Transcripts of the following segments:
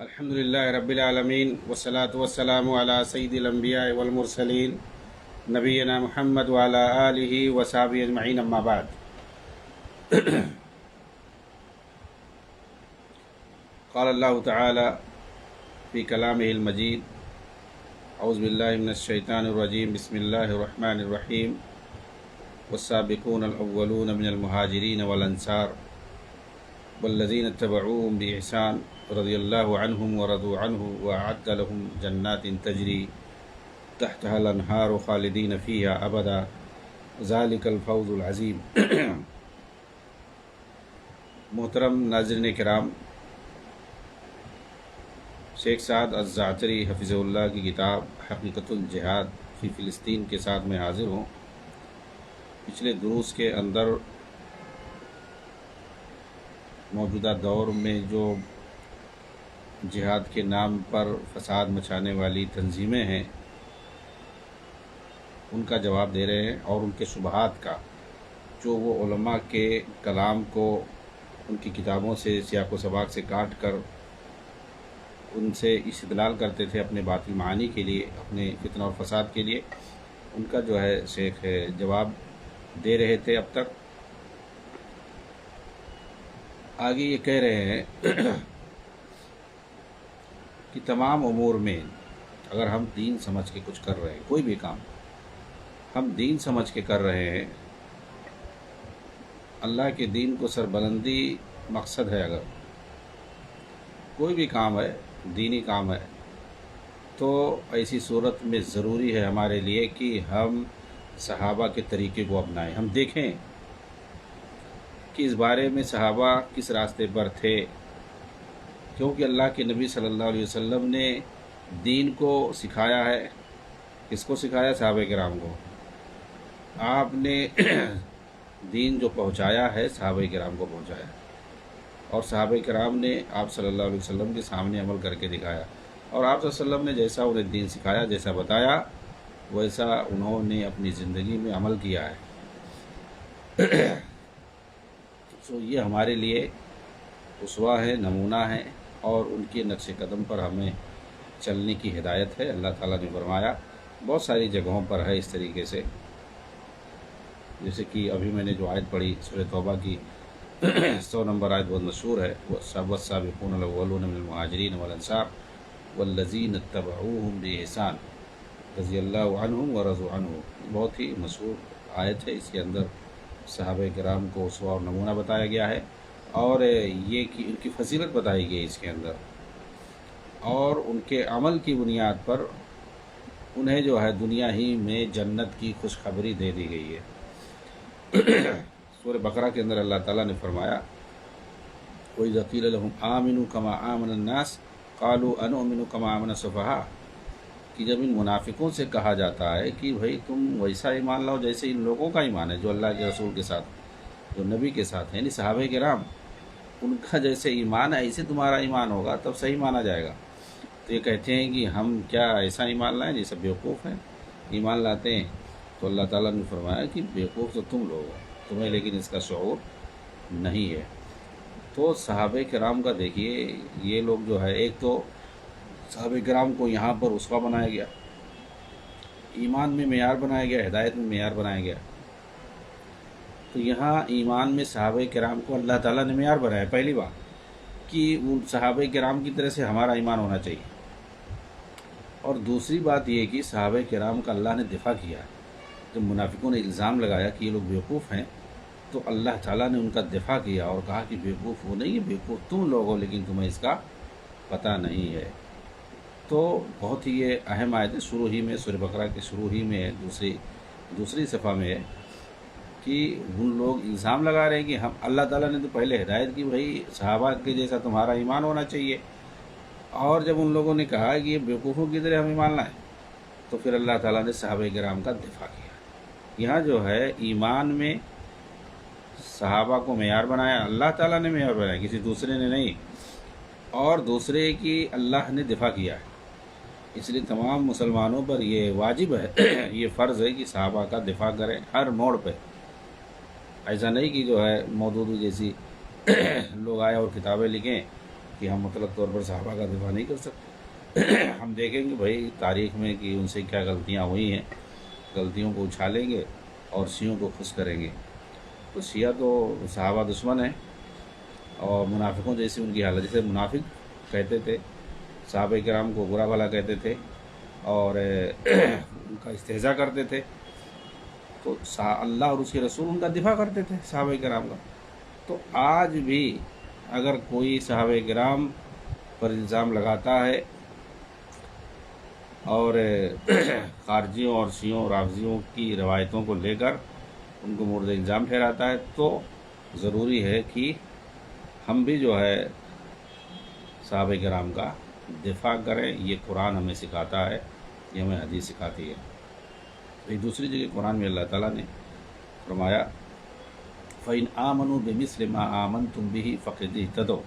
الحمد للہ رب العالمین والصلاة والسلام علی سید الانبیاء والمرسلین نبینا محمد وعلی آلہ وصحبہ اجمعین اما بعد۔ قال اللہ تعالی فی کلامہ المجید اعوذ باللہ من الشیطان الرجیم بسم اللہ الرحمن الرحیم والسابقون الاولون من المہاجرین والانصار والذین اتبعوهم بإحسان رضی اللہ عنہم ورضوا عنہ وأعد لهم جنات تجری تحتها الانہار خالدین فیہا ابدا ذالک الفوز العظیم۔ محترم ناظرین کرام، شیخ سعد الزعتری حفظہ اللہ کی کتاب حقیقت الجہاد فی فلسطین کے ساتھ میں حاضر ہوں۔ پچھلے دروس کے اندر موجودہ دور میں جو جہاد کے نام پر فساد مچانے والی تنظیمیں ہیں ان کا جواب دے رہے ہیں، اور ان کے شبہات کا جو وہ علماء کے کلام کو ان کی کتابوں سے سیاق و سباق سے کاٹ کر ان سے استدلال کرتے تھے اپنے باطل معانی کے لیے، اپنے فتنہ اور فساد کے لیے، ان کا جو ہے شیخ جواب دے رہے تھے اب تک۔ آگے یہ کہہ رہے ہیں کہ تمام امور میں اگر ہم دین سمجھ کے کچھ کر رہے ہیں، کوئی بھی کام ہم دین سمجھ کے کر رہے ہیں، اللہ کے دین کو سربلندی مقصد ہے، اگر کوئی بھی کام ہے دینی کام ہے تو ایسی صورت میں ضروری ہے ہمارے لیے کہ ہم صحابہ کے طریقے کو اپنائیں، ہم دیکھیں کہ اس بارے میں صحابہ کس راستے پر تھے، کیونکہ اللہ کے نبی صلی اللہ علیہ وسلم نے دین کو سکھایا ہے۔ کس کو سکھایا؟ صحابہ کرام کو۔ آپ نے دین جو پہنچایا ہے صحابہ کرام کو پہنچایا، اور صحابہ کرام نے آپ صلی اللہ علیہ وسلم کے سامنے عمل کر کے دکھایا، اور آپ صلی اللہ علیہ وسلم نے جیسا انہیں دین سکھایا، جیسا بتایا، ویسا انہوں نے اپنی زندگی میں عمل کیا ہے۔ تو یہ ہمارے لیے اسوہ ہے، نمونہ ہے، اور ان کے نقش قدم پر ہمیں چلنے کی ہدایت ہے۔ اللہ تعالیٰ نے فرمایا، بہت ساری جگہوں پر ہے اس طریقے سے، جیسے کہ ابھی میں نے جو آیت پڑھی سورہ توبہ کی 100 نمبر آیت بہت مشہور ہے، والسابقون الاولون من المہاجرین والانصار والذین اتبعوهم بإحسان رضی اللہ عنہم ورضوا عنہ۔ بہت ہی مشہور آیت ہے، اس کے اندر صحابہ کرام کو اسوہ اور نمونہ بتایا گیا ہے، اور یہ کہ ان کی فضیلت بتائی گئی اس کے اندر، اور ان کے عمل کی بنیاد پر انہیں جو ہے دنیا ہی میں جنت کی خوشخبری دے دی گئی ہے۔ سورہ بقرہ کے اندر اللہ تعالیٰ نے فرمایا، وَإِذَا قِيلَ لَهُمْ آمِنُوا كَمَا آمَنَ النَّاسُ قَالُوا أَنُؤْمِنُ كَمَا آمَنَ السُّفَهَاءُ، کہ جب ان منافقوں سے کہا جاتا ہے کہ بھئی تم ویسا ایمان لاؤ جیسے ان لوگوں کا ایمان ہے جو اللہ کے رسول کے ساتھ، جو نبی کے ساتھ ہیں، یعنی صحابہ کرام، ان کا جیسے ایمان ہے ایسے تمہارا ایمان ہوگا تب صحیح مانا جائے گا۔ تو یہ کہتے ہیں کہ ہم کیا ایسا ایمان لائیں جیسے بیوقوف ہیں ایمان لاتے ہیں؟ تو اللہ تعالیٰ نے فرمایا کہ بیوقوف تو تم لوگ ہو، تمہیں لیکن اس کا شعور نہیں ہے۔ تو صحابہ کرام کا دیکھیے، یہ لوگ جو ہے، ایک تو صحابہ کرام کو یہاں پر اسوہ بنایا گیا، ایمان میں معیار بنایا گیا، ہدایت میں معیار بنایا گیا۔ تو یہاں ایمان میں صحابہ کرام کو اللہ تعالیٰ نے معیار بنایا، پہلی بات کہ ان صحابہ کرام کی طرح سے ہمارا ایمان ہونا چاہیے، اور دوسری بات یہ کہ صحابہ کرام کا اللہ نے دفاع کیا۔ جب منافقوں نے الزام لگایا کہ یہ لوگ بیوقوف ہیں تو اللہ تعالیٰ نے ان کا دفاع کیا اور کہا کہ بیوقوف وہ نہیں ہے، بیوقوف تم لوگ ہو، لیکن تمہیں اس کا پتہ نہیں ہے۔ تو بہت ہی یہ اہم آیت ہے، شروع ہی میں سورہ بقرہ کے شروع ہی میں دوسری صفحہ میں ہے کہ ان لوگ الزام لگا رہے ہیں کہ ہم، اللہ تعالیٰ نے تو پہلے ہدایت کی بھائی صحابہ کے جیسا تمہارا ایمان ہونا چاہیے، اور جب ان لوگوں نے کہا کہ یہ بیوقوفوں کی طرح ہم ایمان لائیں تو پھر اللہ تعالیٰ نے صحابہ کرام کا دفاع کیا۔ یہاں جو ہے ایمان میں صحابہ کو معیار بنایا، اللہ تعالیٰ نے معیار بنایا، کسی دوسرے نے نہیں، اور دوسرے کی اللہ نے دفاع کیا ہے۔ اس لیے تمام مسلمانوں پر یہ واجب ہے، یہ فرض ہے کہ صحابہ کا دفاع کریں ہر موڑ پہ۔ ایسا نہیں کہ جو ہے مودودی جیسی لوگ آئے اور کتابیں لکھیں کہ ہم مطلق طور پر صحابہ کا دفاع نہیں کر سکتے۔ ہم دیکھیں گے بھائی تاریخ میں کہ ان سے کیا غلطیاں ہوئی ہیں، غلطیوں کو اچھالیں گے اور شیعوں کو خوش کریں گے۔ تو شیعہ تو صحابہ دشمن ہیں اور منافقوں جیسی ان کی حالت، جیسے منافق کہتے تھے صحابہ کرام کو برا بھلا کہتے تھے اور ان کا استہزاء کرتے تھے، تو اللہ اور اس کے رسول ان کا دفاع کرتے تھے صحابہ کرام کا۔ تو آج بھی اگر کوئی صحابہ کرام پر الزام لگاتا ہے اور خارجیوں اور شیعوں رافضیوں کی روایتوں کو لے کر ان کو مورد الزام ٹھہراتا ہے، تو ضروری ہے کہ ہم بھی جو ہے صحابہ کرام کا دفاع کریں۔ یہ قرآن ہمیں سکھاتا ہے، یہ ہمیں حدیث سکھاتی ہے۔ ایک دوسری جگہ قرآن میں اللہ تعالیٰ نے فرمایا فَإِنْ آمَنُوا بِمِثْلِ مَا آمَنْتُمْ بِهِ فَقَدِ اهْتَدَوْا،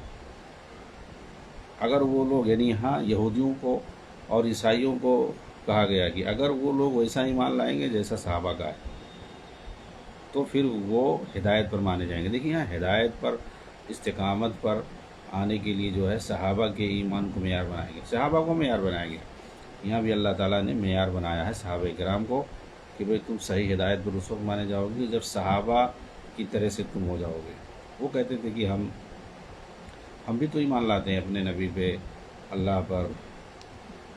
اگر وہ لوگ، یعنی ہاں یہودیوں کو اور عیسائیوں کو کہا گیا کہ اگر وہ لوگ ویسا ایمان لائیں گے جیسا صحابہ کا ہے تو پھر وہ ہدایت پر مانے جائیں گے۔ دیکھیں یہاں ہدایت پر، استقامت پر آنے کے لیے جو ہے صحابہ کے ایمان کو معیار بنائیں گے، صحابہ کو معیار بنائیں گے۔ یہاں بھی اللہ تعالیٰ نے معیار بنایا ہے صحابہ کرام کو کہ بھئی تم صحیح ہدایت پر اس وقت مانے جاؤ گے جب صحابہ کی طرح سے تم ہو جاؤ گے۔ وہ کہتے تھے کہ ہم بھی تو ایمان لاتے ہیں اپنے نبی پہ، اللہ پر،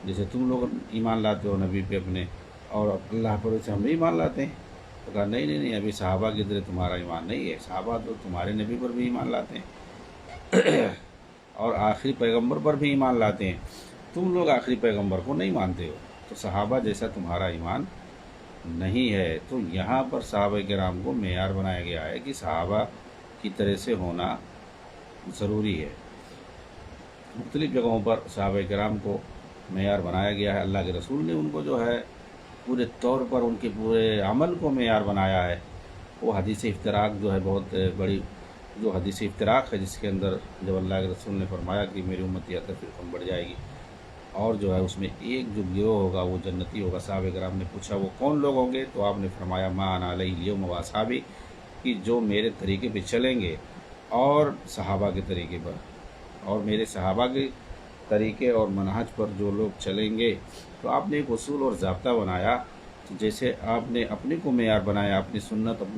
جیسے تم لوگ ایمان لاتے ہو نبی پہ اپنے اور اللہ پر، ویسے ہم بھی ایمان لاتے ہیں۔ تو کہا نہیں، ابھی صحابہ کی طرح تمہارا ایمان نہیں ہے، صحابہ تو تمہارے نبی پر بھی ایمان لاتے ہیں اور آخری پیغمبر پر بھی ایمان لاتے ہیں، تم لوگ آخری پیغمبر کو نہیں مانتے ہو، تو صحابہ جیسا تمہارا ایمان نہیں ہے۔ تو یہاں پر صحابہ کرام کو معیار بنایا گیا ہے کہ صحابہ کی طرح سے ہونا ضروری ہے۔ مختلف جگہوں پر صحابہ کرام کو معیار بنایا گیا ہے، اللہ کے رسول نے ان کو جو ہے پورے طور پر ان کے پورے عمل کو معیار بنایا ہے۔ وہ حدیث افتراق جو ہے بہت بڑی جو حدیث افتراق ہے، جس کے اندر جب اللہ کے رسول نے فرمایا کہ میری امت 73 فرقوں بڑھ جائے گی اور جو ہے اس میں ایک جو گروہ ہوگا وہ جنتی ہوگا۔ صحابہ کرام نے پوچھا وہ کون لوگ ہوں گے؟ تو آپ نے فرمایا ما انا علیہ الیوم واصحابی، کہ جو میرے طریقے پہ چلیں گے اور صحابہ کے طریقے پر، اور میرے صحابہ کے طریقے اور منہج پر جو لوگ چلیں گے۔ تو آپ نے ایک اصول اور ضابطہ بنایا، جیسے آپ نے اپنے کو معیار بنایا، اپنی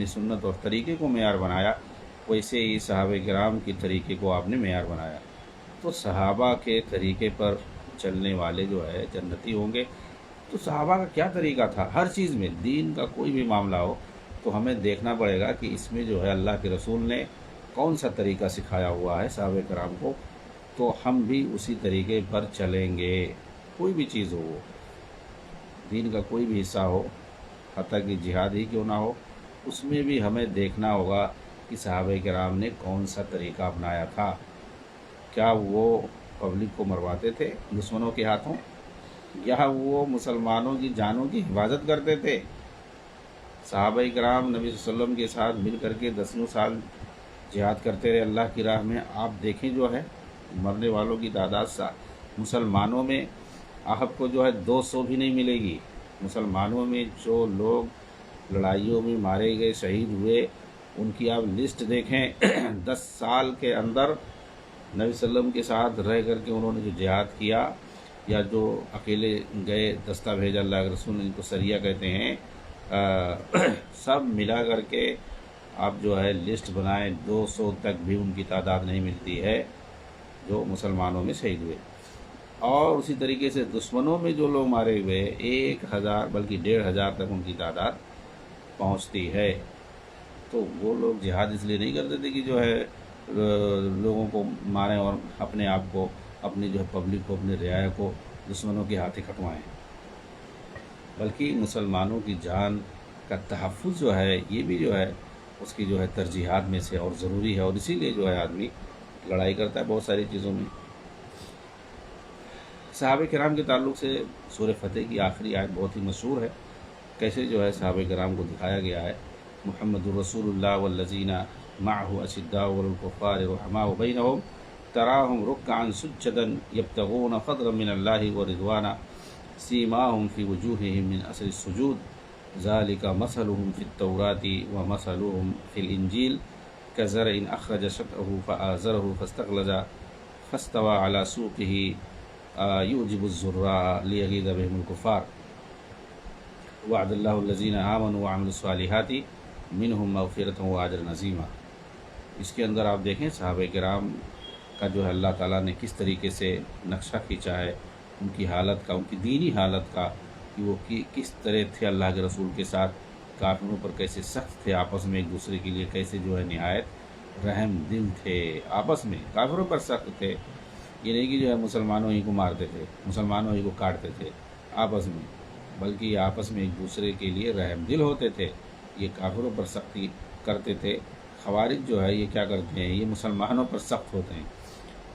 سنت اور طریقے کو معیار بنایا، ویسے ہی صحابہ کرام کے طریقے کو آپ نے معیار بنایا۔ تو صحابہ کے طریقے پر چلنے والے جو ہے جنتی ہوں گے۔ تو صحابہ کا کیا طریقہ تھا؟ ہر چیز میں، دین کا کوئی بھی معاملہ ہو تو ہمیں دیکھنا پڑے گا کہ اس میں جو ہے اللہ کے رسول نے کون سا طریقہ سکھایا ہوا ہے صحابہ کرام کو، تو ہم بھی اسی طریقے پر چلیں گے۔ کوئی بھی چیز ہو، وہ دین کا کوئی بھی حصہ ہو، حتیٰ کہ جہاد ہی کیوں نہ ہو، اس میں بھی ہمیں دیکھنا ہوگا کہ صحابہ کرام نے کون سا طریقہ اپنایا تھا۔ کیا وہ پبلک کو مرواتے تھے دشمنوں کے ہاتھوں، یا وہ مسلمانوں کی جانوں کی حفاظت کرتے تھے؟ صحابہ کرام نبی صلی اللہ علیہ وسلم کے ساتھ مل کر کے 10 سال جہاد کرتے رہے اللہ کی راہ میں۔ آپ دیکھیں جو ہے مرنے والوں کی تعداد مسلمانوں میں آپ کو جو ہے 200 بھی نہیں ملے گی۔ مسلمانوں میں جو لوگ لڑائیوں میں مارے گئے، شہید ہوئے، ان کی آپ لسٹ دیکھیں۔ 10 سال کے اندر نبی صلی اللہ علیہ وسلم کے ساتھ رہ کر کے انہوں نے جو جہاد کیا، یا جو اکیلے گئے، دستہ بھیجا اللہ کے رسول نے، ان کو سریہ کہتے ہیں، سب ملا کر کے آپ جو ہے لسٹ بنائیں، 200 تک بھی ان کی تعداد نہیں ملتی ہے جو مسلمانوں میں شہید ہوئے۔ اور اسی طریقے سے دشمنوں میں جو لوگ مارے ہوئے 1000 بلکہ 1500 تک ان کی تعداد پہنچتی ہے۔ تو وہ لوگ جہاد اس لیے نہیں کرتے تھے کہ جو ہے لوگوں کو ماریں اور اپنے آپ کو، اپنی جو ہے پبلک کو، اپنے رعایا کو دشمنوں کے ہاتھ کٹوائیں، بلکہ مسلمانوں کی جان کا تحفظ جو ہے یہ بھی جو ہے اس کی جو ہے ترجیحات میں سے اور ضروری ہے، اور اسی لیے جو ہے آدمی لڑائی کرتا ہے بہت ساری چیزوں میں۔ صحابہ کرام کے تعلق سے سورہ فتح کی آخری آیت بہت ہی مشہور ہے، کیسے جو ہے صحابہ کرام کو دکھایا گیا ہے۔ محمد الرسول اللہ والذین معه اشداء علی الکفار رحماء بینہم تراہم رکعا سجدا یبتغون فضلا من اللہ ورضوانا سیماہم فی وجوہہم من اثر السجود ذالک مثلہم فی التوراۃ ومثلہم فی الانجیل کزرع اخرج شطأہ فآزرہ فاستغلظ فاستوى على سوقه يعجب الزراء ليغيظ بهم الكفار وعد الله الذين آمنوا وعملوا الصالحات منهم مغفرة وأجرا عظيما۔ اس کے اندر آپ دیکھیں صحابہ کرام کا جو ہے اللہ تعالیٰ نے کس طریقے سے نقشہ کھینچا ہے، ان کی حالت کا، ان کی دینی حالت کا، کہ وہ کس طرح تھے اللہ کے رسول کے ساتھ، کافروں پر کیسے سخت تھے، آپس میں ایک دوسرے کے لیے کیسے جو ہے نہایت رحم دل تھے، آپس میں کافروں پر سخت تھے، یہ نہیں کہ جو ہے مسلمانوں ہی کو مارتے تھے، مسلمانوں ہی کو کاٹتے تھے آپس میں، بلکہ یہ آپس میں ایک دوسرے کے لیے رحم دل ہوتے تھے، یہ کافروں پر سختی کرتے تھے۔ خوارج جو ہے یہ کیا کرتے ہیں، یہ مسلمانوں پر سخت ہوتے ہیں،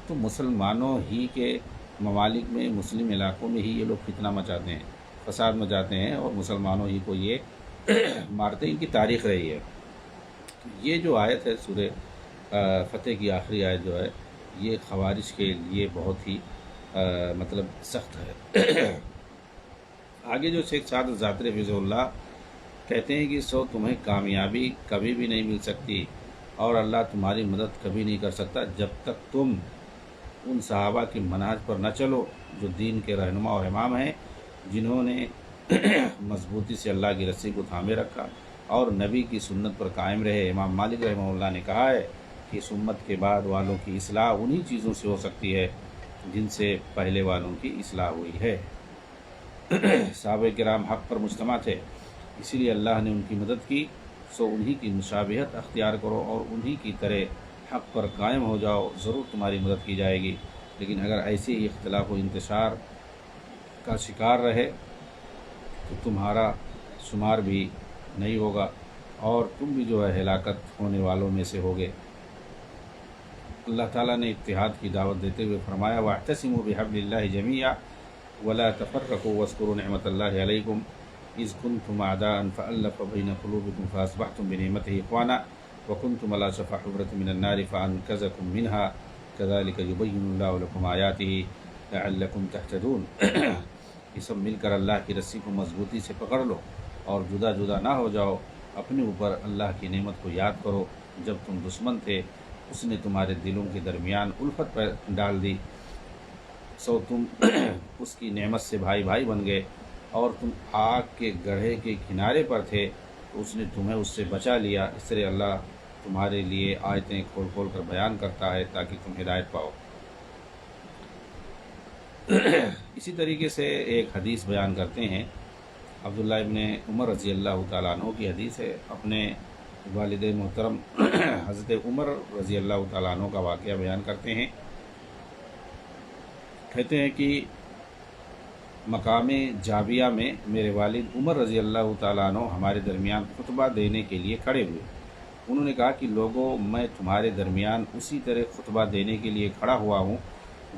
تو مسلمانوں ہی کے ممالک میں، مسلم علاقوں میں ہی یہ لوگ فتنہ مچاتے ہیں، فساد مچاتے ہیں، اور مسلمانوں ہی کو یہ مارتے، ان کی تاریخ رہی ہے۔ یہ جو آیت ہے سورہ فتح کی آخری آیت جو ہے، یہ خوارج کے لیے بہت ہی مطلب سخت ہے۔ آگے جو شیخ سعد الزاتری حفظہ اللہ کہتے ہیں کہ سو تمہیں کامیابی کبھی بھی نہیں مل سکتی اور اللہ تمہاری مدد کبھی نہیں کر سکتا جب تک تم ان صحابہ کی منہج پر نہ چلو جو دین کے رہنما اور امام ہیں، جنہوں نے مضبوطی سے اللہ کی رسی کو تھامے رکھا اور نبی کی سنت پر قائم رہے۔ امام مالک رحمہ اللہ نے کہا ہے کہ اس امت کے بعد والوں کی اصلاح انہی چیزوں سے ہو سکتی ہے جن سے پہلے والوں کی اصلاح ہوئی ہے۔ صحابہ کرام حق پر مجتمع تھے، اسی لیے اللہ نے ان کی مدد کی، سو انہی کی مشابہت اختیار کرو اور انہی کی طرح حق پر قائم ہو جاؤ، ضرور تمہاری مدد کی جائے گی۔ لیکن اگر ایسے ہی اختلاف و انتشار کا شکار رہے تو تمہارا شمار بھی نہیں ہوگا اور تم بھی جو ہے ہلاکت ہونے والوں میں سے ہوگے۔ اللہ تعالیٰ نے اتحاد کی دعوت دیتے ہوئے فرمایا وَاعْتَصِمُوا بِحَبْلِ اللَّهِ جَمِيعًا وَلَا تَفَرَّقُوا وَاذْكُرُوا نِعْمَةَ اللَّهِ عَلَيْكُمْ إِذْ كُنْتُمْ أَعْدَاءً فَأَلَّفَ بَيْنَ قُلُوبِكُمْ فَأَصْبَحْتُمْ بِنِعْمَتِهِ إِخْوَانًا وَكُنْتُمْ عَلَى شَفَا حُفْرَةٍ مِنَ النَّارِ فَأَنْقَذَكُم مِّنْهَا كَذَلِكَ يُبَيِّنُ اللَّهُ لَكُمْ آيَاتِهِ لَعَلَّكُمْ تَهْتَدُونَ۔ یہ سب مل کر اللہ کی رسی کو مضبوطی سے پکڑ لو اور جدا جدا نہ ہو جاؤ، اپنے اوپر اللہ کی نعمت کو یاد کرو، جب تم دشمن تھے اس نے تمہارے دلوں کے درمیان الفت پر ڈال دی، سو تم اس کی نعمت سے بھائی بھائی بن گئے، اور تم آگ کے گڑھے کے کنارے پر تھے تو اس نے تمہیں اس سے بچا لیا۔ اس طرح اللہ تمہارے لیے آیتیں کھول کھول کر بیان کرتا ہے تاکہ تم ہدایت پاؤ۔ اسی طریقے سے ایک حدیث بیان کرتے ہیں، عبداللہ ابن عمر رضی اللہ تعالیٰ عنہ کی حدیث ہے، اپنے والد محترم حضرت عمر رضی اللہ تعالیٰ عنہ کا واقعہ بیان کرتے ہیں۔ کہتے ہیں کہ مقام جابیہ میں میرے والد عمر رضی اللہ تعالیٰ عنہ ہمارے درمیان خطبہ دینے کے لیے کھڑے ہوئے۔ انہوں نے کہا کہ لوگوں، میں تمہارے درمیان اسی طرح خطبہ دینے کے لیے کھڑا ہوا ہوں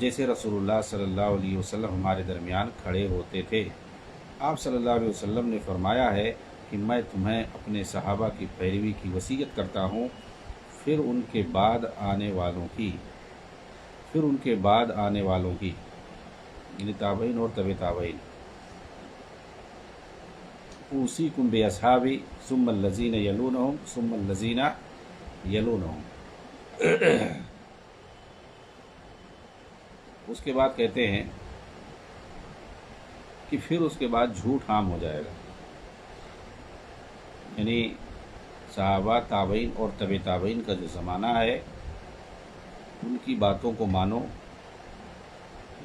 جیسے رسول اللہ صلی اللہ علیہ وسلم ہمارے درمیان کھڑے ہوتے تھے۔ آپ صلی اللہ علیہ وسلم نے فرمایا ہے کہ میں تمہیں اپنے صحابہ کی پیروی کی وصیت کرتا ہوں، پھر ان کے بعد آنے والوں کی یعنی تابعین اور تبع تابعین۔ اوصیکم باصحابی ثم الذین یلونہم ثم الذین یلونہم۔ اس کے بعد کہتے ہیں کہ پھر اس کے بعد جھوٹ عام ہو جائے گا، یعنی صحابہ، تابعین اور تبع تابعین کا جو زمانہ ہے ان کی باتوں کو مانو،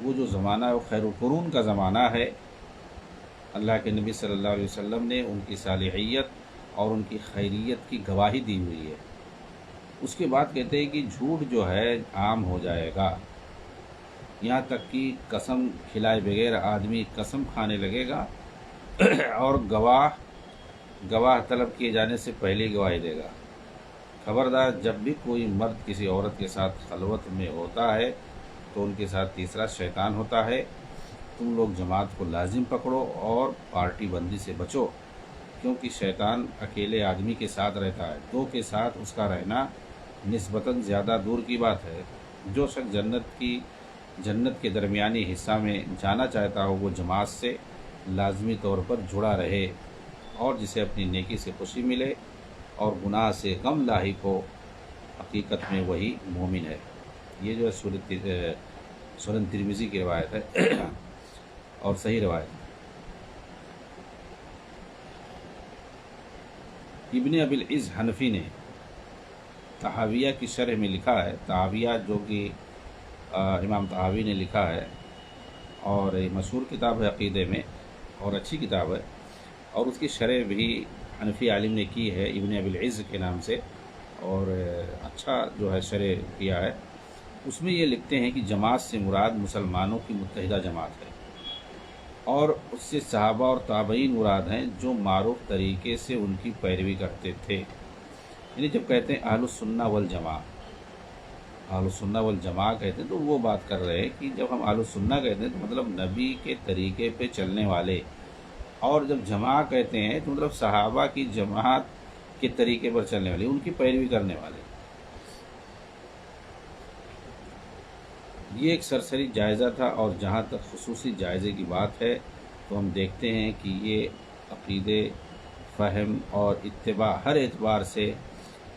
وہ جو زمانہ ہے وہ خیر القرون کا زمانہ ہے۔ اللہ کے نبی صلی اللہ علیہ وسلم نے ان کی صالحیت اور ان کی خیریت کی گواہی دی ہوئی ہے۔ اس کے بعد کہتے ہیں کہ جھوٹ جو ہے عام ہو جائے گا، یہاں تک کہ قسم کھلائے بغیر آدمی قسم کھانے لگے گا اور گواہ طلب کیے جانے سے پہلے گواہی دے گا۔ خبردار، جب بھی کوئی مرد کسی عورت کے ساتھ خلوت میں ہوتا ہے تو ان کے ساتھ تیسرا شیطان ہوتا ہے۔ تم لوگ جماعت کو لازم پکڑو اور پارٹی بندی سے بچو، کیونکہ شیطان اکیلے آدمی کے ساتھ رہتا ہے، دو کے ساتھ اس کا رہنا نسبتاً زیادہ دور کی بات ہے۔ جو شخص جنت کے درمیانی حصہ میں جانا چاہتا ہو وہ جماعت سے لازمی طور پر جڑا رہے، اور جسے اپنی نیکی سے خوشی ملے اور گناہ سے غم لاحق ہو، حقیقت میں وہی مومن ہے۔ یہ جو ہے سنن ترمذی کی روایت ہے اور صحیح روایت ہے۔ ابن ابی العز حنفی نے طحاویہ کی شرح میں لکھا ہے، طحاویہ جو کہ امام طحاوی نے لکھا ہے، اور یہ مشہور کتاب ہے عقیدے میں اور اچھی کتاب ہے، اور اس کی شرح بھی حنفی عالم نے کی ہے ابن ابی العز کے نام سے، اور اچھا جو ہے شرح کیا ہے۔ اس میں یہ لکھتے ہیں کہ جماعت سے مراد مسلمانوں کی متحدہ جماعت ہے، اور اس سے صحابہ اور تابعین مراد ہیں جو معروف طریقے سے ان کی پیروی کرتے تھے۔ یعنی جب کہتے ہیں اہل السنہ والجماع، اہل السنہ والجماع کہتے ہیں تو وہ بات کر رہے ہیں کہ جب ہم اہل السنہ کہتے ہیں تو مطلب نبی کے طریقے پہ چلنے والے، اور جب جماع کہتے ہیں تو مطلب صحابہ کی جماعت کے طریقے پر چلنے والے، ان کی پیروی کرنے والے۔ یہ ایک سرسری جائزہ تھا، اور جہاں تک خصوصی جائزے کی بات ہے تو ہم دیکھتے ہیں کہ یہ عقیدے، فہم اور اتباع ہر اعتبار سے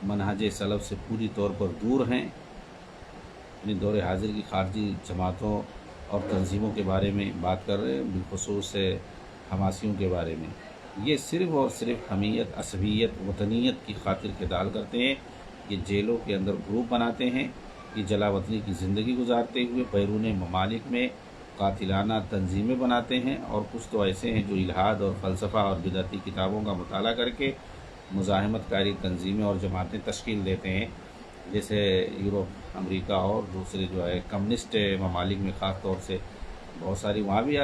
منہج سلف سے پوری طور پر دور ہیں۔ یعنی دور حاضر کی خارجی جماعتوں اور تنظیموں کے بارے میں بات کر رہے ہیں، بالخصوص حماسیوں کے بارے میں۔ یہ صرف اور صرف حمیت، عصبیت، وطنیت کی خاطر قتال کرتے ہیں۔ یہ جیلوں کے اندر گروپ بناتے ہیں، یہ جلا وطنی کی زندگی گزارتے ہوئے بیرون ممالک میں قاتلانہ تنظیمیں بناتے ہیں، اور کچھ تو ایسے ہیں جو الہاد اور فلسفہ اور بدعتی کتابوں کا مطالعہ کر کے مزاحمت کاری تنظیمیں اور جماعتیں تشکیل دیتے ہیں، جیسے یورپ، امریکہ اور دوسرے جو ہے کمیونسٹ ممالک میں خاص طور سے بہت ساری وہاں بھی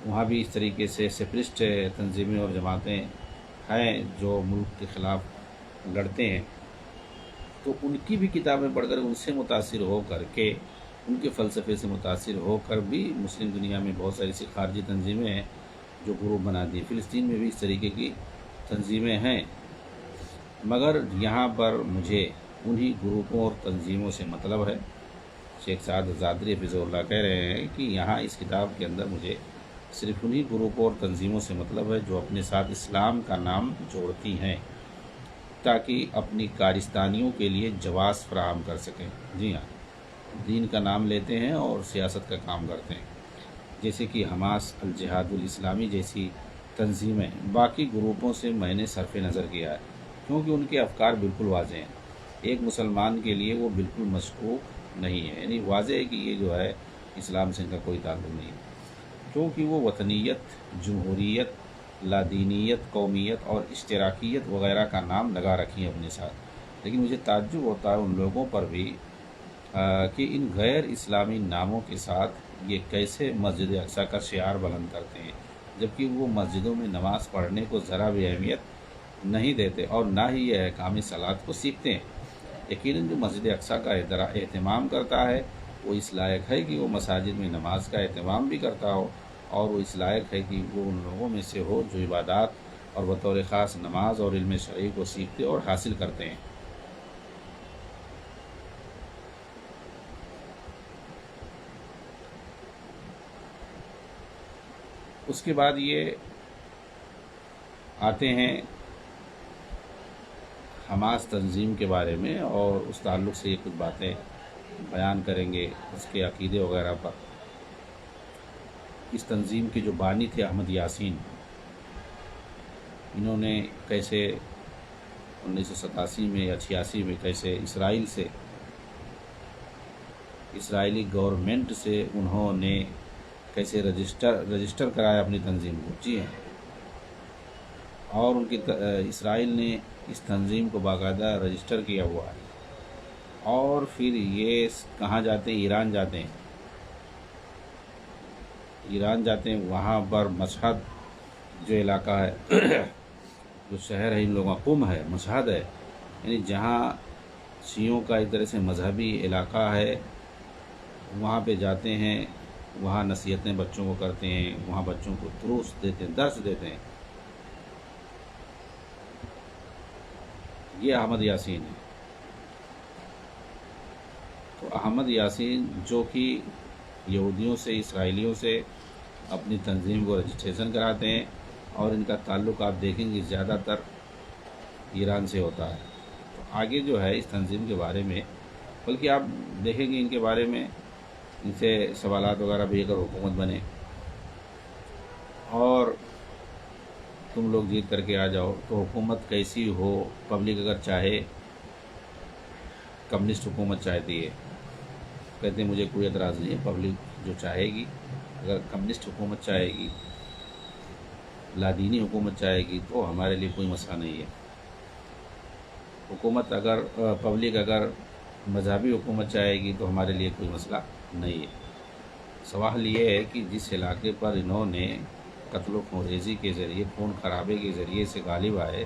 وہاں بھی اس طریقے سے سیپریسٹ تنظیمیں اور جماعتیں ہیں جو ملک کے خلاف لڑتے ہیں۔ تو ان کی بھی کتابیں پڑھ کر ان سے متاثر ہو کر کے، ان کے فلسفے سے متاثر ہو کر بھی مسلم دنیا میں بہت ساری ایسی خارجی تنظیمیں ہیں جو گروپ بنا دی۔ فلسطین میں بھی اس طریقے کی تنظیمیں ہیں، مگر یہاں پر مجھے انہی گروپوں اور تنظیموں سے مطلب ہے۔ شیخ سعد الزادری حفظہ اللہ کہہ رہے ہیں کہ یہاں اس کتاب کے اندر مجھے صرف انہی گروپوں اور تنظیموں سے مطلب ہے جو اپنے ساتھ اسلام کا نام جوڑتی ہیں تاکہ اپنی کارستانیوں کے لیے جواز فراہم کر سکیں۔ جی ہاں، دین کا نام لیتے ہیں اور سیاست کا کام کرتے ہیں، جیسے کہ حماس، الجہاد الاسلامی جیسی تنظیمیں۔ باقی گروپوں سے میں نے صرف نظر کیا ہے کیونکہ ان کے افکار بالکل واضح ہیں، ایک مسلمان کے لیے وہ بالکل مشکوک نہیں ہے، یعنی واضح ہے کہ یہ جو ہے اسلام سے ان کا کوئی تعلق نہیں ہے، کیونکہ وہ وطنیت، جمہوریت، لادینیت، قومیت اور اشتراکیت وغیرہ کا نام لگا رکھی ہے اپنے ساتھ۔ لیکن مجھے تعجب ہوتا ہے ان لوگوں پر بھی کہ ان غیر اسلامی ناموں کے ساتھ یہ کیسے مسجد اقصیٰ کا شعار بلند کرتے ہیں، جبکہ وہ مسجدوں میں نماز پڑھنے کو ذرا بھی اہمیت نہیں دیتے اور نہ ہی یہ احکام صلاۃ کو سیکھتے ہیں۔ یقیناً جو مسجد اقصیٰ کا اہتمام کرتا ہے وہ اس لائق ہے کہ وہ مساجد میں نماز کا اہتمام بھی کرتا ہو، اور وہ اس لائق ہے کہ وہ ان لوگوں میں سے ہو جو عبادات اور بطور خاص نماز اور علم شرعی کو سیکھتے اور حاصل کرتے ہیں۔ اس کے بعد یہ آتے ہیں حماس تنظیم کے بارے میں، اور اس تعلق سے یہ کچھ باتیں بیان کریں گے اس کے عقیدے وغیرہ پر۔ اس تنظیم کے جو بانی تھے احمد یاسین، انہوں نے کیسے 1987 میں یا 86 میں کیسے اسرائیلی گورنمنٹ سے انہوں نے کیسے رجسٹر کرایا اپنی تنظیم کو۔ جی ہاں، اور ان کی اسرائیل نے اس تنظیم کو باقاعدہ رجسٹر کیا ہوا ہے، اور پھر یہ کہاں جاتے ہیں؟ ایران جاتے ہیں۔ وہاں پر مشہد جو علاقہ ہے جو شہر ہے ان لوگوں کا، قم ہے، مشہد ہے، یعنی جہاں شیعوں کا ایک طرح سے مذہبی علاقہ ہے، وہاں پہ جاتے ہیں، وہاں نصیحتیں بچوں کو کرتے ہیں، وہاں بچوں کو درس دیتے ہیں۔ یہ احمد یاسین ہے۔ تو احمد یاسین جو کہ یہودیوں سے، اسرائیلیوں سے اپنی تنظیم کو رجسٹریشن کراتے ہیں، اور ان کا تعلق آپ دیکھیں گے زیادہ تر ایران سے ہوتا ہے۔ تو آگے جو ہے اس تنظیم کے بارے میں بلکہ آپ دیکھیں گے ان کے بارے میں ان سے سوالات وغیرہ بھی اگر حکومت بنے اور تم لوگ جیت کر کے آ جاؤ تو حکومت کیسی ہو، پبلک اگر چاہے، کمیونسٹ حکومت چاہتی ہے، کہتے ہیں مجھے کوئی اعتراض نہیں ہے، پبلک جو چاہے گی، اگر کمیونسٹ حکومت چاہے گی، لادینی حکومت چاہے گی تو ہمارے لیے کوئی مسئلہ نہیں ہے۔ حکومت اگر پبلک اگر مذہبی حکومت چاہے گی تو ہمارے لیے کوئی مسئلہ نہیں ہے۔ سوال یہ ہے کہ جس علاقے پر انہوں نے قتل و خونریزی کے ذریعے، خون خرابے کے ذریعے سے غالب آئے،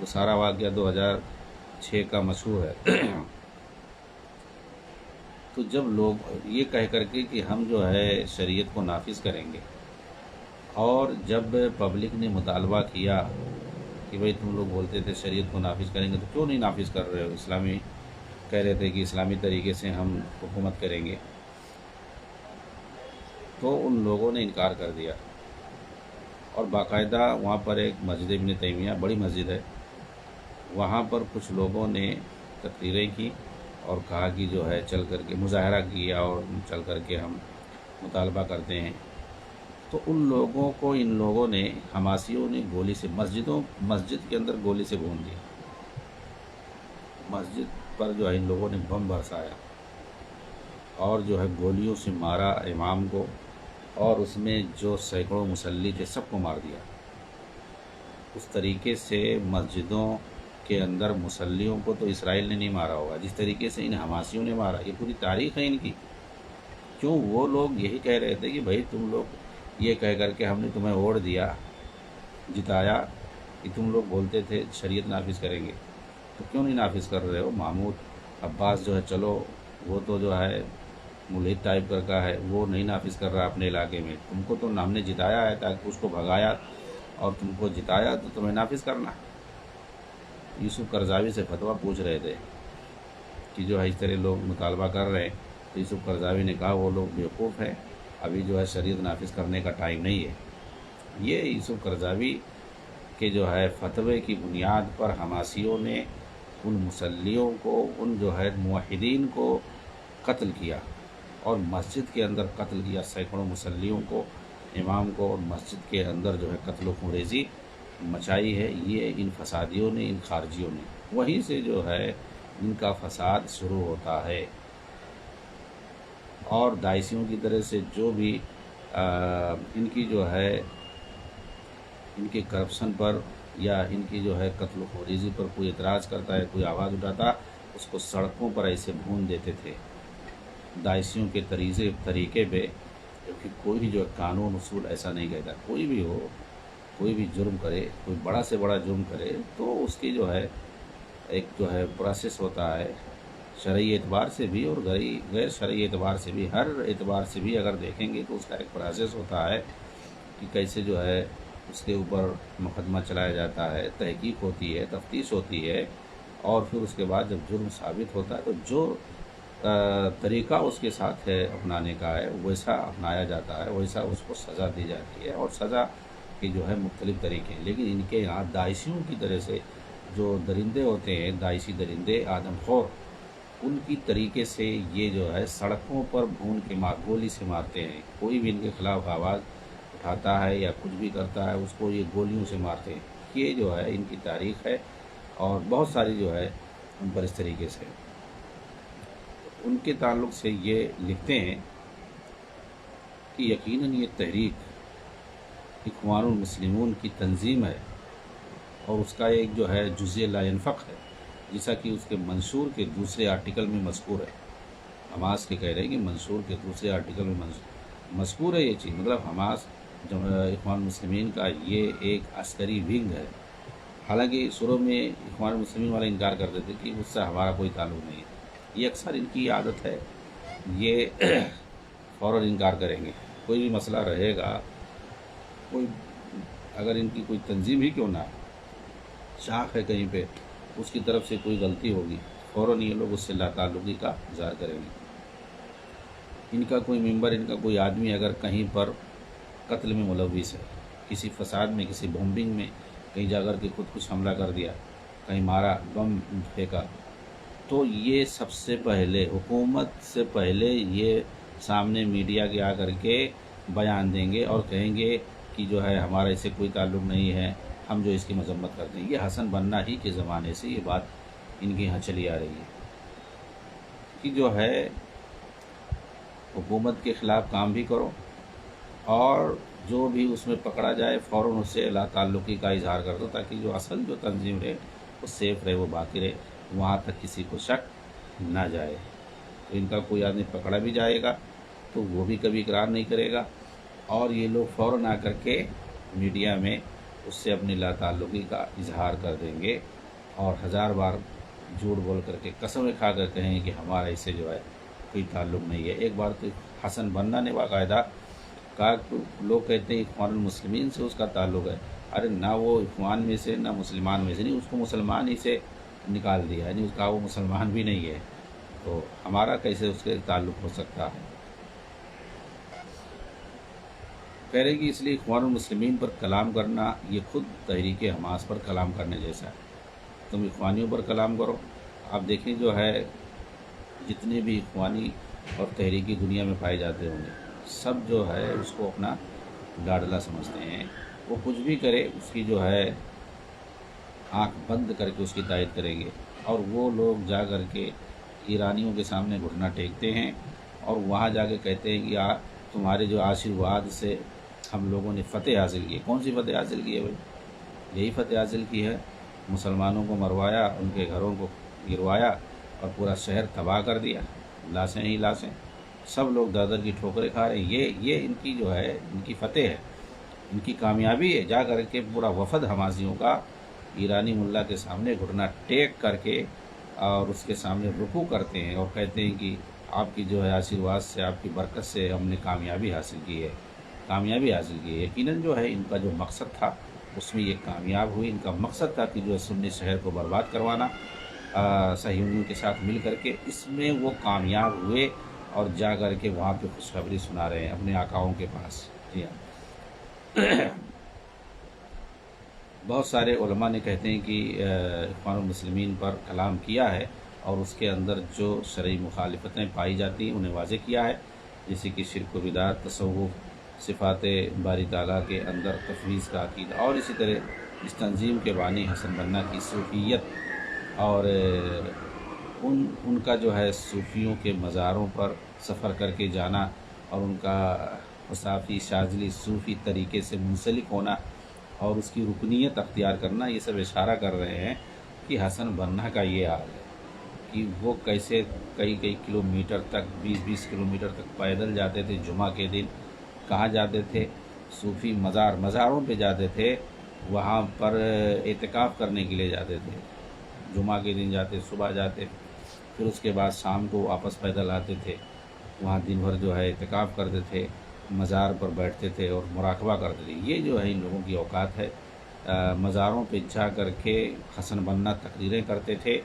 وہ سارا واقعہ 2006 کا مشہور ہے۔ تو جب لوگ یہ کہہ کر کے کہ ہم جو ہے شریعت کو نافذ کریں گے، اور جب پبلک نے مطالبہ کیا کہ بھئی تم لوگ بولتے تھے شریعت کو نافذ کریں گے تو کیوں نہیں نافذ کر رہے ہو، اسلامی کہہ رہے تھے کہ اسلامی طریقے سے ہم حکومت کریں گے، تو ان لوگوں نے انکار کر دیا، اور باقاعدہ وہاں پر ایک مسجد ابن تیمیہ، بڑی مسجد ہے، وہاں پر کچھ لوگوں نے تقریریں کی اور کہا کہ جو ہے چل کر کے مظاہرہ کیا اور چل کر کے ہم مطالبہ کرتے ہیں۔ تو ان لوگوں کو ان لوگوں نے، حماسیوں نے گولی سے مسجد کے اندر گولی سے بھون دیا، مسجد پر جو ہے ان لوگوں نے بم برسایا اور جو ہے گولیوں سے مارا امام کو، اور اس میں جو سینکڑوں مصلی تھے سب کو مار دیا۔ اس طریقے سے مسجدوں کے اندر مصلیوں کو تو اسرائیل نے نہیں مارا ہوگا جس طریقے سے ان حماسیوں نے مارا۔ یہ پوری تاریخ ہے ان کی۔ کیوں وہ لوگ یہی کہہ رہے تھے کہ بھائی تم لوگ یہ کہہ کر کے ہم نے تمہیں ووٹ دیا، جتایا، کہ تم لوگ بولتے تھے شریعت نافذ کریں گے، تو کیوں نہیں نافذ کر رہے ہو؟ محمود عباس جو ہے، چلو وہ تو جو ہے ملحد ٹائپ کا ہے، وہ نہیں نافذ کر رہا اپنے علاقے میں، تم کو تو ہم نے جتایا ہے، تاکہ اس کو بھگایا اور تم کو جتایا تو تمہیں نافذ کرنا۔ یوسف قرضاوی سے فتویٰ پوچھ رہے تھے کہ جو ہے اس طرح لوگ مطالبہ کر رہے ہیں، تو یوسف قرضاوی نے کہا وہ لوگ بیوقوف ہیں، ابھی جو ہے شریعت نافذ کرنے کا ٹائم نہیں ہے۔ یہ یوسف قرضاوی کے جو ہے فتوے کی بنیاد پر حماسیوں نے ان مصلیوں کو، ان جو ہے موحدین کو قتل کیا اور مسجد کے اندر قتل کیا، سینکڑوں مصلیوں کو، امام کو، اور مسجد کے اندر جو ہے قتل و خونریزی مچائی ہے۔ یہ ان فسادیوں نے، ان خارجیوں نے، وہیں سے جو ہے ان کا فساد شروع ہوتا ہے۔ اور داعشیوں کی طرح سے جو بھی ان کی جو ہے ان کے کرپشن پر یا ان کی جو ہے قتل و خونریزی پر کوئی اعتراض کرتا ہے، کوئی آواز اٹھاتا، اس کو سڑکوں پر ایسے بھون دیتے تھے داعشیوں کے طریقے پہ، کیونکہ کوئی بھی جو قانون اصول ایسا نہیں کہتا، کوئی بھی ہو، کوئی بھی جرم کرے، کوئی بڑا سے بڑا جرم کرے تو اس کی جو ہے ایک جو ہے پروسیس ہوتا ہے، شرعی اعتبار سے بھی اور غیر شرعی اعتبار سے بھی، ہر اعتبار سے بھی اگر دیکھیں گے تو اس کا ایک پروسیس ہوتا ہے کہ کیسے جو ہے اس کے اوپر مقدمہ چلایا جاتا ہے، تحقیق ہوتی ہے، تفتیش ہوتی ہے، اور پھر اس کے بعد جب جرم ثابت ہوتا ہے تو جو طریقہ اس کے ساتھ ہے اپنانے کا ہے ویسا اپنایا جاتا ہے، ویسا اس کو سزا دی جاتی ہے، اور سزا کے جو ہے مختلف طریقے ہیں۔ لیکن ان کے یہاں داعشیوں کی طرح سے جو درندے ہوتے ہیں، داعشی درندے، آدم خور، ان کی طریقے سے یہ جو ہے سڑکوں پر بھون کے گولی سے مارتے ہیں۔ کوئی بھی ان کے خلاف آواز اٹھاتا ہے یا کچھ بھی کرتا ہے اس کو یہ گولیوں سے مارتے ہیں۔ یہ جو ہے ان کی تاریخ ہے، اور بہت ساری جو ہے ان پر اس طریقے سے۔ ان کے تعلق سے یہ لکھتے ہیں کہ یقیناً یہ تحریک اخوان المسلمون کی تنظیم ہے، اور اس کا ایک جو ہے جزء لا ينفق ہے، جیسا کہ اس کے منشور کے دوسرے آرٹیکل میں مذکور ہے۔ حماس کے کہہ رہے ہیں کہ منشور کے دوسرے آرٹیکل میں مذکور ہے یہ چیز، مطلب حماس اخوان المسلمین کا یہ ایک عسکری ونگ ہے۔ حالانکہ شروع میں اخوان المسلمین والے انکار کرتے تھے کہ اس سے ہمارا کوئی تعلق نہیں ہے، یہ اکثر ان کی عادت ہے، یہ فوراً انکار کریں گے۔ کوئی بھی مسئلہ رہے گا، کوئی اگر ان کی کوئی تنظیم ہی کیوں نہ شاخ ہے کہیں پہ، اس کی طرف سے کوئی غلطی ہوگی، فوراً یہ لوگ اس سے لا تعلقی کا اظہار کریں گے۔ ان کا کوئی ممبر، ان کا کوئی آدمی اگر کہیں پر قتل میں ملوث ہے، کسی فساد میں، کسی بومبنگ میں، کہیں جا کر کے خود کچھ حملہ کر دیا، کہیں مارا، بم پھینکا، تو یہ سب سے پہلے حکومت سے پہلے یہ سامنے میڈیا کے آ کر کے بیان دیں گے اور کہیں گے کہ جو ہے ہمارا اس سے کوئی تعلق نہیں ہے، ہم جو اس کی مذمت کرتے ہیں۔ یہ حسن بننا ہی کے زمانے سے یہ بات ان کے یہاں چلی آ رہی ہے کہ جو ہے حکومت کے خلاف کام بھی کرو اور جو بھی اس میں پکڑا جائے فوراً اس سے لا تعلقی کا اظہار کر دو، تاکہ جو اصل جو تنظیم رہے وہ سیف رہے، وہ باقی رہے، وہاں تک کسی کو شک نہ جائے۔ تو ان کا کوئی آدمی پکڑا بھی جائے گا تو وہ بھی کبھی اقرار نہیں کرے گا، اور یہ لوگ فوراً آ کر کے میڈیا میں اس سے اپنی لا تعلقی کا اظہار کر دیں گے اور ہزار بار جھوٹ بول کر کے قسمیں کھا کر کہیں کہ ہمارا اس سے جو ہے کوئی تعلق نہیں ہے۔ ایک بار تو حسن بننا نے باقاعدہ کہا، لوگ کہتے ہیں اخوان المسلمین سے اس کا تعلق ہے، ارے نہ وہ اخوان میں سے نہ مسلمان میں سے، نہیں، اس کو مسلمان ہی سے نکال دیا، یعنی اس کا وہ مسلمان بھی نہیں ہے، تو ہمارا کیسے اس کے تعلق ہو سکتا ہے؟ کہہ رہے کہ اس لیے اخوان المسلمین پر کلام کرنا یہ خود تحریک حماس پر کلام کرنے جیسا ہے۔ تم اخوانیوں پر کلام کرو۔ آپ دیکھیں جو ہے جتنے بھی اخوانی اور تحریکی دنیا میں پائے جاتے ہوں گے، سب جو ہے اس کو اپنا لاڈلا سمجھتے ہیں، وہ کچھ بھی کرے اس کی جو ہے آنکھ بند کر کے اس کی تائید کریں گے، اور وہ لوگ جا کر کے ایرانیوں کے سامنے گھٹنا ٹیکتے ہیں اور وہاں جا کے کہتے ہیں کہ تمہارے جو آشیرواد سے ہم لوگوں نے فتح حاصل کی ہے۔ کون سی فتح حاصل کی ہے بھائی؟ یہی فتح حاصل کی ہے، مسلمانوں کو مروایا، ان کے گھروں کو گروایا اور پورا شہر تباہ کر دیا، لاشیں ہی لاشیں، سب لوگ در در کی ٹھوکریں کھا رہے ہیں۔ یہ ان کی جو ہے ان کی فتح ہے، ان کی کامیابی ہے۔ جا کر کے پورا وفد حماسیوں کا ایرانی ملا کے سامنے گھٹنا ٹیک کر کے اور اس کے سامنے رکوع کرتے ہیں اور کہتے ہیں کہ آپ کی جو ہے آشیرواد سے، آپ کی برکت سے ہم نے کامیابی حاصل کی ہے، کامیابی حاصل کی ہے۔ یقیناً جو ہے ان کا جو مقصد تھا اس میں یہ کامیاب ہوئی۔ ان کا مقصد تھا کہ جو ہے سنی شہر کو برباد کروانا صہیونیوں کے ساتھ مل کر کے، اس میں وہ کامیاب ہوئے اور جا کر کے وہاں پہ خوشخبری سنا رہے ہیں اپنے آقاؤں کے پاس۔ جی ہاں، بہت سارے علماء نے کہتے ہیں کہ اخوان المسلمین پر کلام کیا ہے اور اس کے اندر جو شرعی مخالفتیں پائی جاتی ہیں انہیں واضح کیا ہے، جیسے کہ شرک و بدعت، تصوف، صفات باری تعالیٰ کے اندر تفویض کا عقیدہ، اور اسی طرح اس تنظیم کے بانی حسن بننا کی صوفیت اور ان کا جو ہے صوفیوں کے مزاروں پر سفر کر کے جانا اور ان کا وصافی شاذلی صوفی طریقے سے منسلک ہونا اور اس کی رکنیت اختیار کرنا، یہ سب اشارہ کر رہے ہیں کہ حسن بننا کا یہ حال ہے کہ وہ کیسے کئی کلومیٹر تک، 20 کلومیٹر تک پیدل جاتے تھے جمعہ کے دن۔ کہاں جاتے تھے؟ صوفی مزاروں پہ جاتے تھے، وہاں پر اعتکاف کرنے کے لیے جاتے تھے۔ جمعہ کے دن جاتے، صبح جاتے، پھر اس کے بعد شام کو واپس پیدل آتے تھے، وہاں دن بھر جو ہے اعتکاف کرتے تھے، مزار پر بیٹھتے تھے اور مراقبہ کرتے تھے۔ یہ جو ہے ان لوگوں کی اوقات ہے۔ مزاروں پہ جا کر کے حسن بننا تقریریں کرتے تھے۔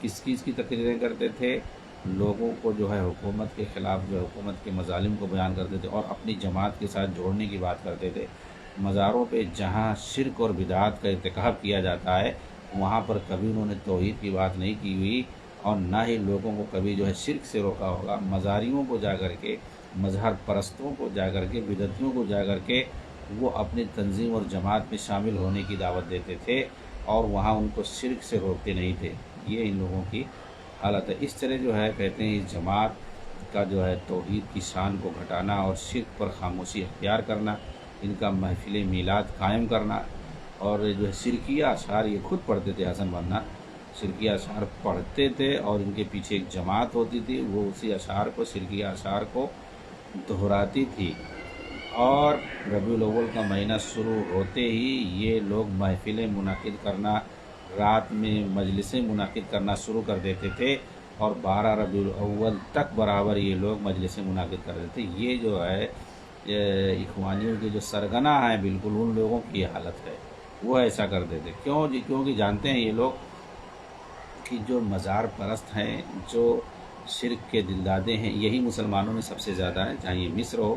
کس چیز کی تقریریں کرتے تھے؟ لوگوں کو جو ہے حکومت کے خلاف، جو حکومت کے مظالم کو بیان کرتے تھے اور اپنی جماعت کے ساتھ جوڑنے کی بات کرتے تھے۔ مزاروں پہ جہاں شرک اور بدعات کا ارتکاب کیا جاتا ہے وہاں پر کبھی انہوں نے توحید کی بات نہیں کی ہوئی اور نہ ہی لوگوں کو کبھی جو ہے شرک سے روکا ہوگا۔ مزاریوں کو جا کر کے، مظہر پرستوں کو جا کر کے، بدعتیوں کو جا کر کے وہ اپنی تنظیم اور جماعت میں شامل ہونے کی دعوت دیتے تھے اور وہاں ان کو شرک سے روکتے نہیں تھے۔ یہ ان لوگوں کی حالت ہے۔ اس طرح جو ہے کہتے ہیں اس جماعت کا جو ہے توحید کی شان کو گھٹانا اور شرک پر خاموشی اختیار کرنا، ان کا محفل میلاد قائم کرنا، اور جو ہے شرکیہ اشعار یہ خود پڑھتے تھے۔ حسن بننا شرکیہ اشعار پڑھتے تھے اور ان کے پیچھے ایک جماعت ہوتی تھی، وہ اسی اشعار کو، شرکیہ اشعار کو دہراتی تھی، اور ربیع الاول کا مہینہ شروع ہوتے ہی یہ لوگ محفلیں منعقد کرنا، رات میں مجلسیں منعقد کرنا شروع کر دیتے تھے اور 12 ربیع الاول تک برابر یہ لوگ مجلسیں منعقد کر دیتے تھے۔ یہ جو ہے اخوانیوں کے جو سرگنا ہیں بالکل ان لوگوں کی یہ حالت ہے، وہ ایسا کرتے تھے۔ کیوں جی؟ کیونکہ جانتے ہیں یہ لوگ کہ جو مزار پرست ہیں، جو شرک کے دلدادے ہیں، یہی مسلمانوں میں سب سے زیادہ ہیں، چاہے یہ مصر ہو،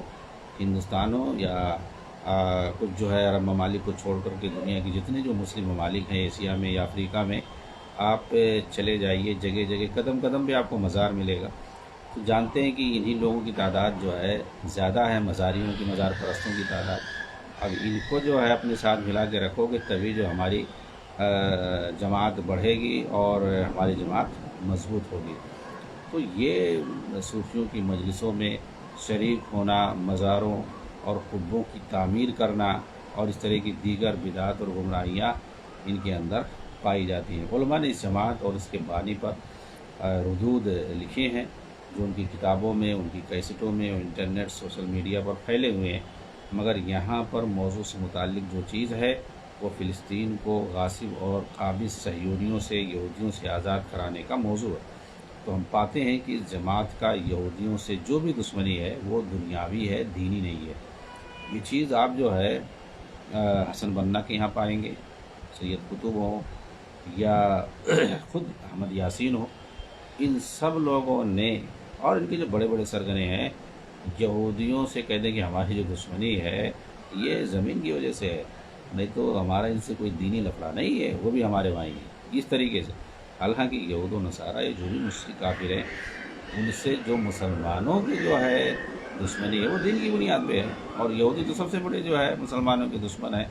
ہندوستان ہو، یا کچھ جو ہے عرب ممالک کو چھوڑ کر کے دنیا کی جتنے جو مسلم ممالک ہیں ایشیا میں یا افریقہ میں، آپ چلے جائیے جگہ جگہ، قدم قدم پہ آپ کو مزار ملے گا، تو جانتے ہیں کہ انہی لوگوں کی تعداد جو ہے زیادہ ہے، مزاریوں کی، مزار پرستوں کی تعداد۔ اب ان کو جو ہے اپنے ساتھ ملا کے رکھو گے تبھی جو ہماری جماعت بڑھے گی اور ہماری جماعت مضبوط ہوگی۔ تو یہ صوفیوں کی مجلسوں میں شریک ہونا، مزاروں اور قبوں کی تعمیر کرنا اور اس طرح کی دیگر بدعات اور گمراہیاں ان کے اندر پائی جاتی ہیں۔ علماء نے اس جماعت اور اس کے بانی پر ردود لکھے ہیں، جو ان کی کتابوں میں، ان کی کیسٹوں میں اور انٹرنیٹ، سوشل میڈیا پر پھیلے ہوئے ہیں، مگر یہاں پر موضوع سے متعلق جو چیز ہے وہ فلسطین کو غاصب اور قابض صہیونیوں سے، یہودیوں سے آزاد کرانے کا موضوع ہے۔ تو ہم پاتے ہیں کہ اس جماعت کا یہودیوں سے جو بھی دشمنی ہے وہ دنیاوی ہے، دینی نہیں ہے۔ یہ چیز آپ جو ہے حسن بننا کے یہاں پائیں گے، سید قطب ہو یا خود احمد یاسین ہو، ان سب لوگوں نے، اور ان کے جو بڑے بڑے سرگنے ہیں، یہودیوں سے کہہ دیں کہ ہماری جو دشمنی ہے یہ زمین کی وجہ سے ہے، نہیں تو ہمارا ان سے کوئی دینی لفڑا نہیں ہے، وہ بھی ہمارے بھائی ہیں، اس طریقے سے۔ حالانکہ یہود و نصارہ یہ جو بھی مشرک کافر ہیں، ان سے جو مسلمانوں کی جو ہے دشمنی ہے وہ دین کی بنیاد پہ ہے، اور یہودی تو سب سے بڑے جو ہے مسلمانوں کے دشمن ہیں۔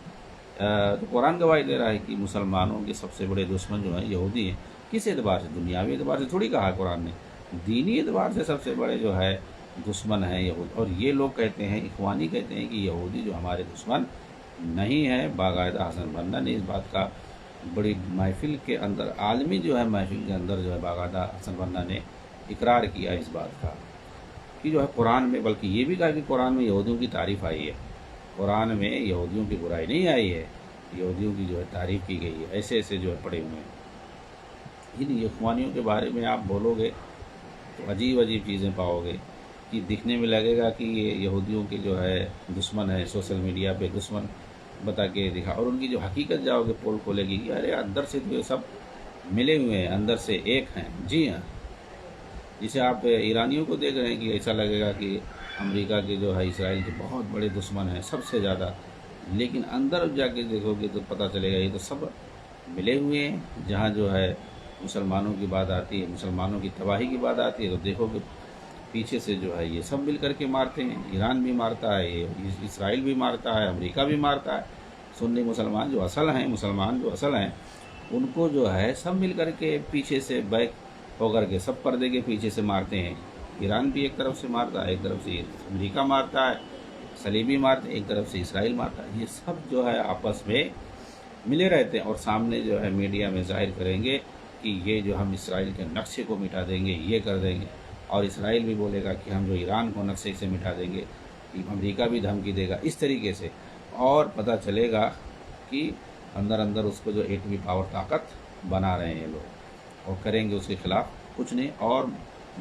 تو قرآن گواہی دے رہا ہے کہ مسلمانوں کے سب سے بڑے دشمن جو ہیں یہودی ہیں۔ کس اعتبار سے؟ دنیاوی اعتبار سے تھوڑی کہا قرآن نے، دینی اعتبار سے سب سے بڑے جو ہے دشمن ہیں یہود۔ اور یہ لوگ کہتے ہیں، اخوانی کہتے ہیں کہ یہودی جو ہمارے دشمن نہیں ہے۔ باقاعدہ حسن بننا نے اس بات کا بڑی محفل کے اندر، عالمی جو ہے محفل کے اندر جو ہے باقاعدہ حسن بننا نے اقرار کیا اس بات کا کہ جو ہے قرآن میں، بلکہ یہ بھی کہا کہ قرآن میں یہودیوں کی تعریف آئی ہے، قرآن میں یہودیوں کی برائی نہیں آئی ہے، یہودیوں کی جو ہے تعریف کی گئی ہے، ایسے ایسے جو ہے پڑے ہوئے ہیں۔ ان اخوانیوں کے بارے میں آپ بولو گے تو عجیب عجیب چیزیں پاؤ گے کہ دکھنے میں لگے گا کہ یہ یہودیوں کے جو ہے دشمن ہے، سوشل میڈیا پہ دشمن بتا کے دکھا، اور ان کی جو حقیقت جاؤ گے پول کھولے گی کہ ارے اندر سے تو یہ سب ملے ہوئے ہیں، اندر سے ایک ہیں۔ جی ہاں، جسے آپ ایرانیوں کو دیکھ رہے ہیں کہ ایسا لگے گا کہ امریکہ کے جو ہے اسرائیل کے بہت بڑے دشمن ہیں، سب سے زیادہ، لیکن اندر جا کے دیکھو گے تو پتہ چلے گا یہ تو سب ملے ہوئے ہیں۔ جہاں جو ہے مسلمانوں کی بات آتی ہے، مسلمانوں کی تباہی کی بات آتی ہے، تو دیکھو کہ پیچھے سے جو ہے یہ سب مل کر کے مارتے ہیں۔ ایران بھی مارتا ہے، اسرائیل بھی مارتا ہے، امریکہ بھی مارتا ہے۔ سنی مسلمان جو اصل ہیں، مسلمان جو اصل ہیں، ان کو جو ہے سب مل کر کے پیچھے سے بیک ہو کر کے سب پردے کے پیچھے سے مارتے ہیں۔ ایران بھی ایک طرف سے مارتا ہے، ایک طرف سے امریکہ مارتا ہے، صلیبی مارتے ہیں، ایک طرف سے اسرائیل مارتا ہے۔ یہ سب جو ہے آپس میں ملے رہتے ہیں، اور سامنے جو ہے میڈیا میں ظاہر کریں گے کہ یہ جو ہم اسرائیل کے نقشے کو مٹا دیں گے، یہ کر دیں گے، اور اسرائیل بھی بولے گا کہ ہم جو ایران کو نقشے سے مٹا دیں گے، امریکہ بھی دھمکی دے گا، اس طریقے سے، اور پتہ چلے گا کہ اندر اندر اس کو جو ایٹمی پاور طاقت بنا رہے ہیں لوگ، اور کریں گے اس کے خلاف کچھ نہیں۔ اور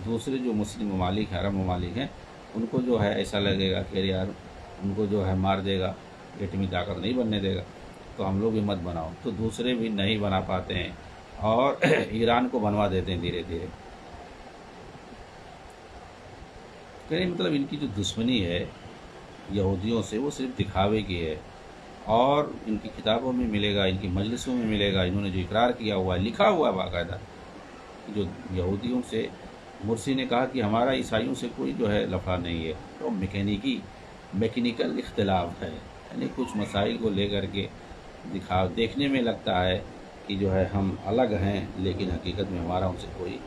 دوسرے جو مسلم ممالک ہیں، عرب ممالک ہیں، ان کو جو ہے ایسا لگے گا کہ یار ان کو جو ہے مار دے گا، ایٹمی طاقت نہیں بننے دے گا، تو ہم لوگ بھی مت بناؤ، تو دوسرے بھی نہیں بنا پاتے ہیں اور ایران کو بنوا دیتے ہیں دھیرے دھیرے۔ کہنے مطلب ان کی جو دشمنی ہے یہودیوں سے وہ صرف دکھاوے کی ہے، اور ان کی کتابوں میں ملے گا، ان کی مجلسوں میں ملے گا، انہوں نے جو اقرار کیا ہوا ہے، لکھا ہوا ہے باقاعدہ، جو یہودیوں سے مرسی نے کہا کہ ہمارا عیسائیوں سے کوئی جو ہے لفڑا نہیں ہے، تو میکینیکل اختلاف ہے، یعنی کچھ مسائل کو لے کر کے دیکھنے میں لگتا ہے کہ جو ہے ہم الگ ہیں، لیکن حقیقت میں ہمارا ان سے کوئی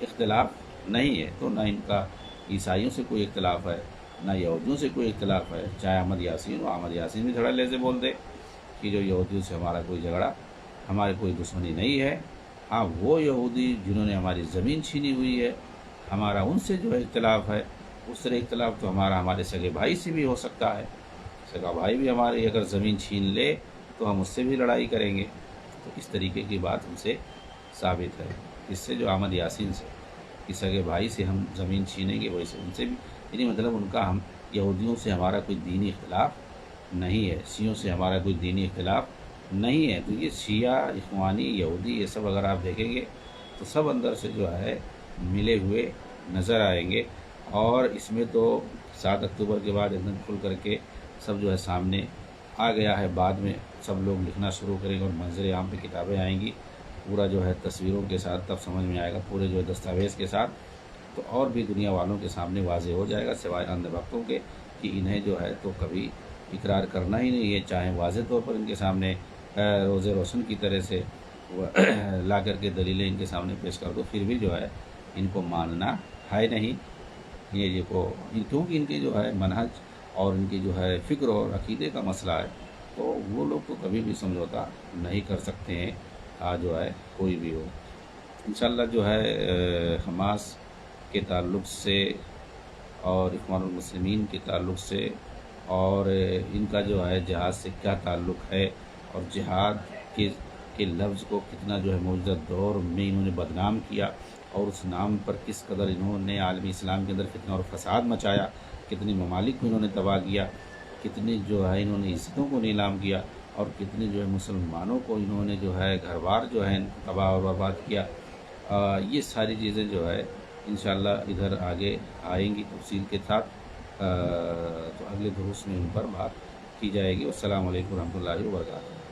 اختلاف نہیں ہے۔ تو نہ ان کا عیسائیوں سے کوئی اختلاف ہے، نہ یہودیوں سے کوئی اختلاف ہے، چاہے احمد یاسین ہو، احمد یاسین بھی دھڑلے سے بول دے کہ جو یہودیوں سے ہمارا کوئی جھگڑا، ہماری کوئی دشمنی نہیں ہے۔ ہاں وہ یہودی جنہوں نے ہماری زمین چھینی ہوئی ہے، ہمارا ان سے جو ہے اختلاف ہے، اس طرح اختلاف تو ہمارے سگے بھائی سے بھی ہو سکتا ہے، سگا بھائی بھی ہماری اگر زمین چھین لے تو ہم اس سے بھی لڑائی کریں گے۔ تو اس طریقے کی بات ان سے ثابت ہے، اس سے جو احمد یاسین سے کہ سگے بھائی سے ہم زمین چھینیں گے، ویسے ان سے بھی، یعنی مطلب ان کا یہودیوں سے ہمارا کوئی دینی اختلاف نہیں ہے، شیعوں سے ہمارا کوئی دینی اختلاف نہیں ہے۔ تو یہ شیعہ، اخوانی، یہودی، یہ سب اگر آپ دیکھیں گے تو سب اندر سے جو ہے ملے ہوئے نظر آئیں گے، اور اس میں تو 7 اکتوبر کے بعد ایک دم کھل کر کے سب جو ہے سامنے آ گیا ہے۔ بعد میں سب لوگ لکھنا شروع کریں گے اور منظر عام پہ کتابیں آئیں گی، پورا جو ہے تصویروں کے ساتھ تب سمجھ میں آئے گا، پورے جو ہے دستاویز کے ساتھ، تو اور بھی دنیا والوں کے سامنے واضح ہو جائے گا، سوائے اندھ بھکتوں کے کہ انہیں جو ہے تو کبھی اقرار کرنا ہی نہیں ہے، چاہے واضح طور پر ان کے سامنے روز روشن کی طرح سے لا کر کے دلیلیں ان کے سامنے پیش کر دو، پھر بھی جو ہے ان کو ماننا ہے نہیں، یہ کو کیونکہ ان کی جو ہے منہج اور ان کی جو ہے فکر اور عقیدے کا مسئلہ ہے، تو وہ لوگ تو کبھی بھی سمجھوتا نہیں کر سکتے ہیں، جو ہے کوئی بھی ہو۔ انشاءاللہ جو ہے حماس کے تعلق سے اور اخوان المسلمین کے تعلق سے اور ان کا جو ہے جہاد سے کیا تعلق ہے، اور جہاد کے لفظ کو کتنا جو ہے موجودہ دور میں انہوں نے بدنام کیا، اور اس نام پر کس قدر انہوں نے عالمی اسلام کے اندر فتنہ اور فساد مچایا، کتنے ممالک کو انہوں نے تباہ کیا، کتنی جو ہے انہوں نے عزتوں کو نیلام کیا، اور کتنے جو ہے مسلمانوں کو انہوں نے جو ہے گھر بار جو ہے تباہ اور برباد کیا۔ یہ ساری چیزیں جو ہے انشاءاللہ ادھر آگے آئیں گی تفصیل کے ساتھ، تو اگلے دروس میں ان پر بات کی جائے گی۔ السلام علیکم ورحمۃ اللہ وبرکاتہ۔